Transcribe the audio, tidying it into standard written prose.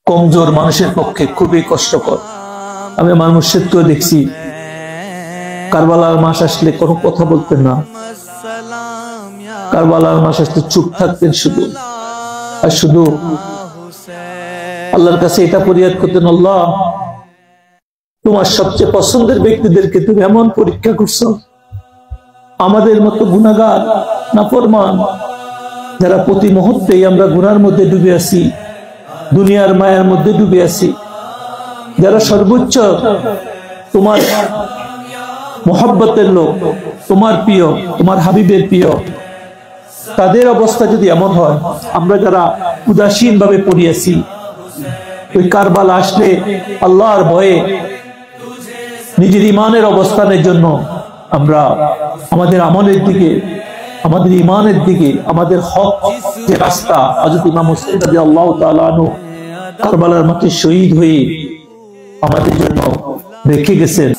কমজোর মানুষের পক্ষে খুবই কষ্টকর। আমি আমার মুর্শিদকেও দেখছি, কারবালার মাস আসলে কোনো কথা বলতেন না, কারবালার মাস আসলে চুপ থাকতেন শুধু, আর শুধু আল্লাহর কাছে এটা ফরিয়াদ করতেন, আল্লাহ তোমার সবচেয়ে পছন্দের ব্যক্তিদেরকে তুমি এমন পরীক্ষা করছো, আমাদের মতো গুনাহগার নাফরমান যারা প্রতি মুহূর্তেই আমরা গুনার মধ্যে ডুবে আছি, দুনিয়ার মায়ার মধ্যে ডুবে আছি, যারা সর্বোচ্চ তোমার মোহাব্বতের লোক, তোমার প্রিয়, তোমার হাবিবের প্রিয়, তাদের অবস্থা যদি এমন হয়, আমরা যারা উদাসীন ভাবে পড়ে আছি, ওই কারবালা আসলে আল্লাহর ভয়ে নিজের ইমানের অবস্থানের জন্য আমরা আমাদের আমলের দিকে, আমাদের ইমানের দিকে, আমাদের হক যে রাস্তা, হযরত ইমাম হুসাইন রাদিয়াল্লাহু তাআলা আনহু কারবালার মাঠে শহীদ হয়ে আমাদের জন্য রেখে গেছেন।